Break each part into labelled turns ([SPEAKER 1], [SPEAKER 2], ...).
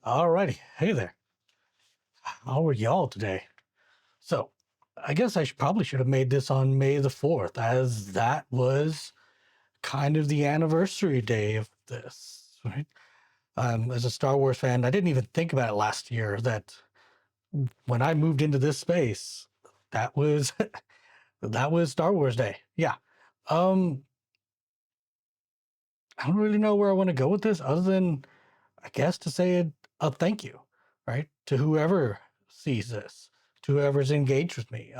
[SPEAKER 1] Alrighty, hey there. How are y'all today? So, I guess probably should have made this on May the 4th, as that was kind of the anniversary day of this, right? As a Star Wars fan, I didn't even think about it last year that when I moved into this space, that was that was Star Wars Day. Yeah. Um, I don't really know where I want to go with this other than I guess to say a thank you, right? To whoever sees this, to whoever's engaged with me.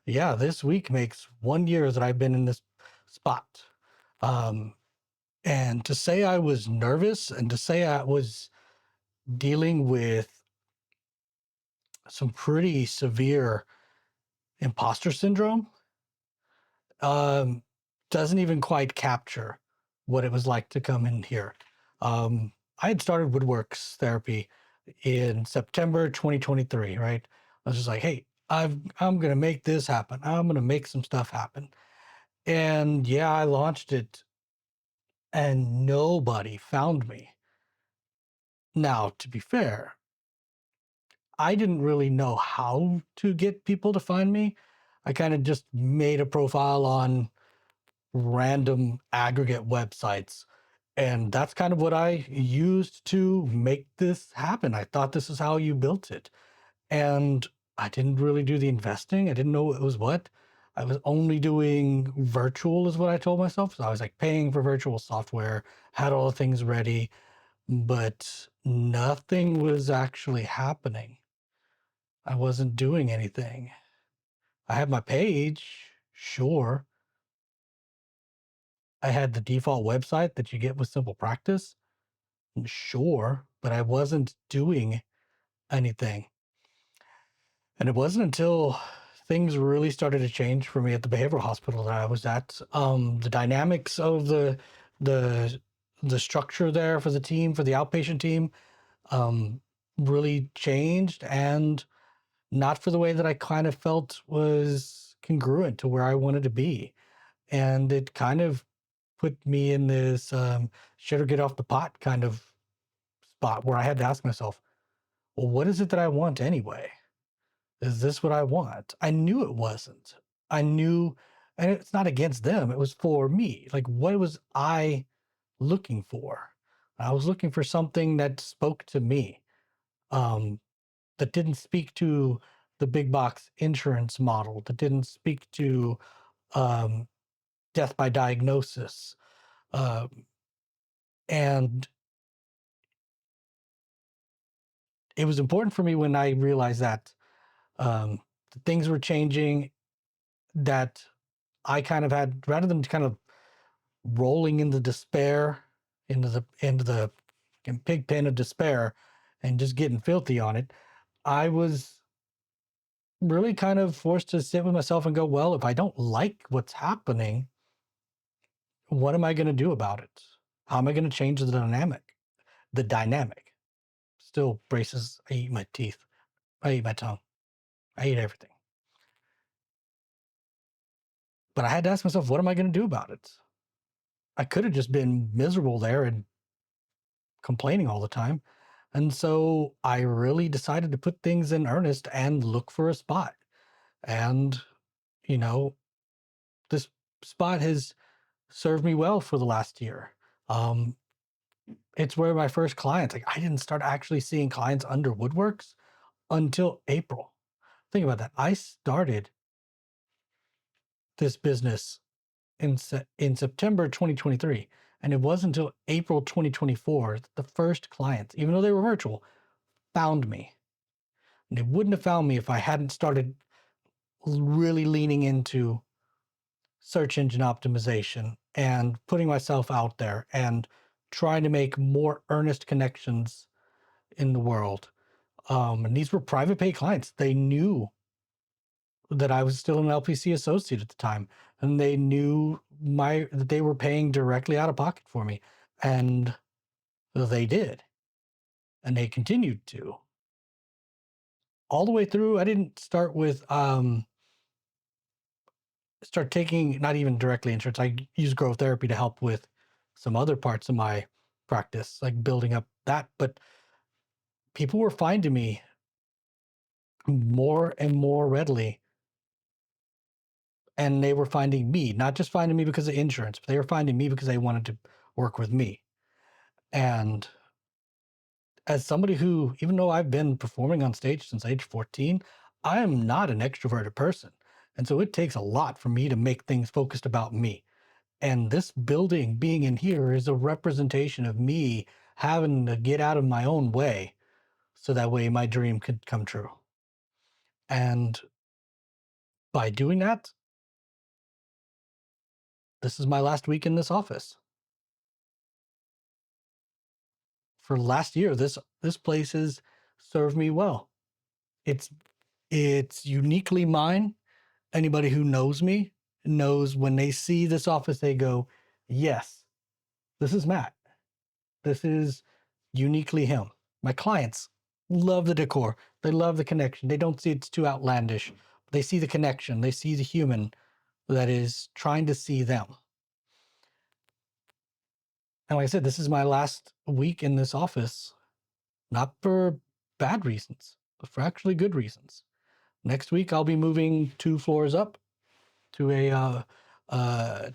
[SPEAKER 1] Yeah, this week makes 1 year that I've been in this spot. Um, and to say I was nervous and to say I was dealing with some pretty severe imposter syndrome, um, doesn't even quite capture what it was like to come in here. I had started Woodworks Therapy in September 2023, right? I was just like, hey, I'm gonna make this happen. I'm gonna make some stuff happen. And yeah, I launched it and nobody found me. Now, to be fair, I didn't really know how to get people to find me. I kind of just made a profile on random aggregate websites. And that's kind of what I used to make this happen. I thought this is how you built it. And I didn't really do the investing. I didn't know it was what. I was only doing virtual, is what I told myself. So I was like paying for virtual software, had all the things ready, but nothing was actually happening. I wasn't doing anything. I had my page, sure. I had the default website that you get with Simple Practice, sure, but I wasn't doing anything. And it wasn't until things really started to change for me at the behavioral hospital that I was at. The dynamics of the the structure there for the team, for the outpatient team, um, really changed, and not for the way that I kind of felt was congruent to where I wanted to be. And it kind of put me in this shit or get off the pot kind of spot where I had to ask myself, well, what is it that I want anyway? Is this what I want? I knew it wasn't. I knew, and it's not against them, it was for me. Like, what was I looking for? I was looking for something that spoke to me, um, that didn't speak to the big box insurance model, that didn't speak to um, death by diagnosis. Um, and it was important for me when I realized that things were changing, that I kind of had, rather than kind of rolling into despair, into the pig pen of despair, and just getting filthy on it, I was really kind of forced to sit with myself and go, well, if I don't like what's happening, what am I going to do about it? How am I going to change the dynamic? The dynamic still braces. I eat my teeth. I eat my tongue. I eat everything. But I had to ask myself, what am I going to do about it? I could have just been miserable there and complaining all the time. And so I really decided to put things in earnest and look for a spot. And, you know, this spot has served me well for the last year. Um, it's where my first clients, like I didn't start actually seeing clients under Woodworks until April. Think about that. I started this business in September 2023. And it wasn't until April 2024 that the first clients, even though they were virtual, found me. And they wouldn't have found me if I hadn't started really leaning into search engine optimization and putting myself out there and trying to make more earnest connections in the world. And these were private pay clients. They knew that I was still an LPC associate at the time, and they knew that they were paying directly out of pocket for me, and they did, and they continued to all the way through. I didn't start taking, not even directly insurance. I use growth therapy to help with some other parts of my practice, like building up that. But people were finding me more and more readily, and they were finding me, not just finding me because of insurance, but they were finding me because they wanted to work with me. And as somebody who, even though I've been performing on stage since age 14, I am not an extroverted person. And so it takes a lot for me to make things focused about me. And this building being in here is a representation of me having to get out of my own way so that way my dream could come true. And by doing that, this is my last week in this office. For last year, this place has served me well. It's it's uniquely mine. Anybody who knows me knows when they see this office, they go, yes, this is Matt. This is uniquely him. My clients love the decor. They love the connection. They don't see it's too outlandish. They see the connection. They see the human that is trying to see them. And like I said, this is my last week in this office, not for bad reasons, but for actually good reasons. Next week, I'll be moving 2 floors up to a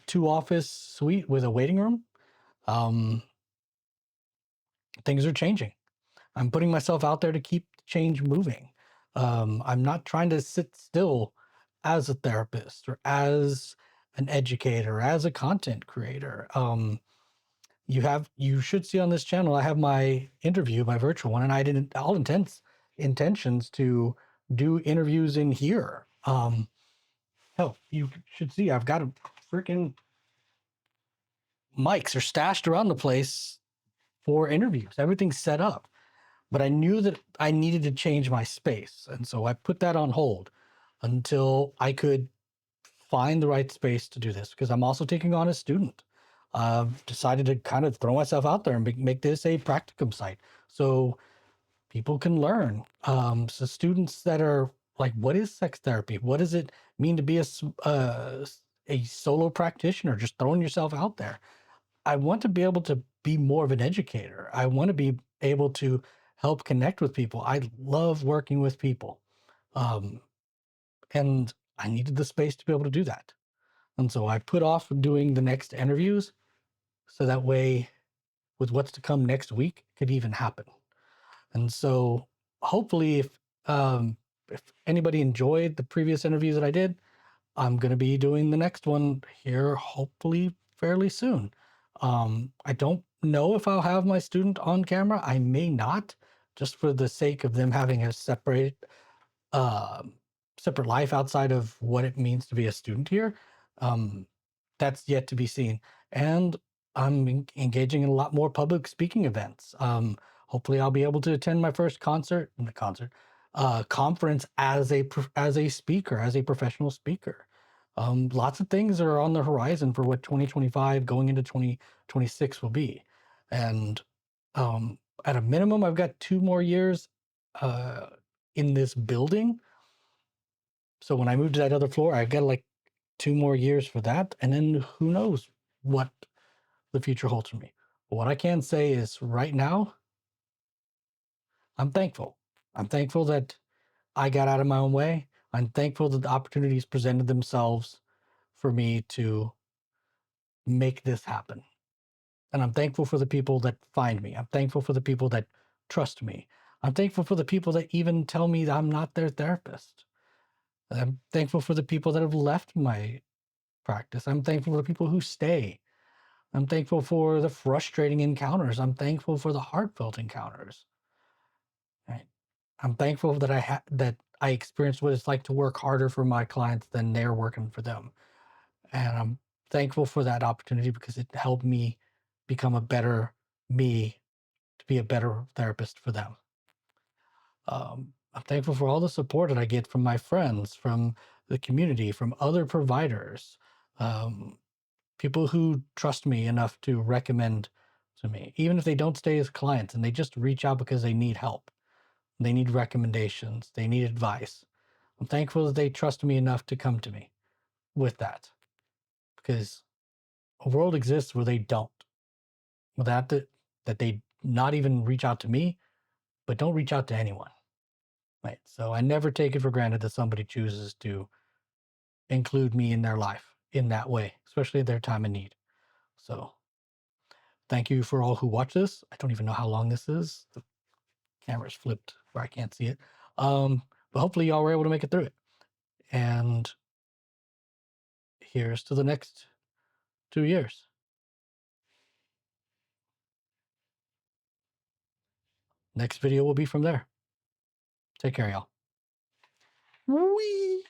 [SPEAKER 1] 2 office suite with a waiting room. Um, Things are changing. I'm putting myself out there to keep change moving. I'm not trying to sit still as a therapist or as an educator, as a content creator. You should see on this channel, I have my interview, my virtual one, and I didn't all intentions to do interviews in here. Hell, you should see I've got a freaking mics are stashed around the place for interviews. Everything's set up. But I knew that I needed to change my space. And so I put that on hold until I could find the right space to do this, because I'm also taking on a student. I've decided to kind of throw myself out there and make this a practicum site so people can learn. So students that are like, what is sex therapy? What does it mean to be a solo practitioner, just throwing yourself out there? I want to be able to be more of an educator. I want to be able to help connect with people. I love working with people. Um, and I needed the space to be able to do that. And so I put off doing the next interviews so that way, with what's to come next week, could even happen. And so hopefully, if anybody enjoyed the previous interviews that I did, I'm going to be doing the next one here, hopefully fairly soon. I don't know if I'll have my student on camera. I may not, just for the sake of them having a uh, separate life outside of what it means to be a student here. Um, that's yet to be seen. And I'm engaging in a lot more public speaking events. Hopefully, I'll be able to attend my first conference as a speaker, as a professional speaker. Lots of things are on the horizon for what 2025 going into 2026 will be. And at a minimum, I've got 2 more years in this building. So when I move to that other floor, I've got like 2 more years for that. And then who knows what the future holds for me. But what I can say is right now, I'm thankful. I'm thankful that I got out of my own way. I'm thankful that the opportunities presented themselves for me to make this happen. And I'm thankful for the people that find me. I'm thankful for the people that trust me. I'm thankful for the people that even tell me that I'm not their therapist. I'm thankful for the people that have left my practice. I'm thankful for the people who stay. I'm thankful for the frustrating encounters. I'm thankful for the heartfelt encounters. Right? I'm thankful that I experienced what it's like to work harder for my clients than they're working for them. And I'm thankful for that opportunity because it helped me become a better me, to be a better therapist for them. I'm thankful for all the support that I get from my friends, from the community, from other providers, um, people who trust me enough to recommend to me, even if they don't stay as clients and they just reach out because they need help, they need recommendations, they need advice. I'm thankful that they trust me enough to come to me with that, because a world exists where they don't, without that they not even reach out to me, but don't reach out to anyone. Right. So I never take it for granted that somebody chooses to include me in their life in that way, especially at their time of need. So thank you for all who watch this. I don't even know how long this is. The camera's flipped where I can't see it. But hopefully y'all were able to make it through it. And here's to the next 2 years. Next video will be from there. Take care, y'all. Wee.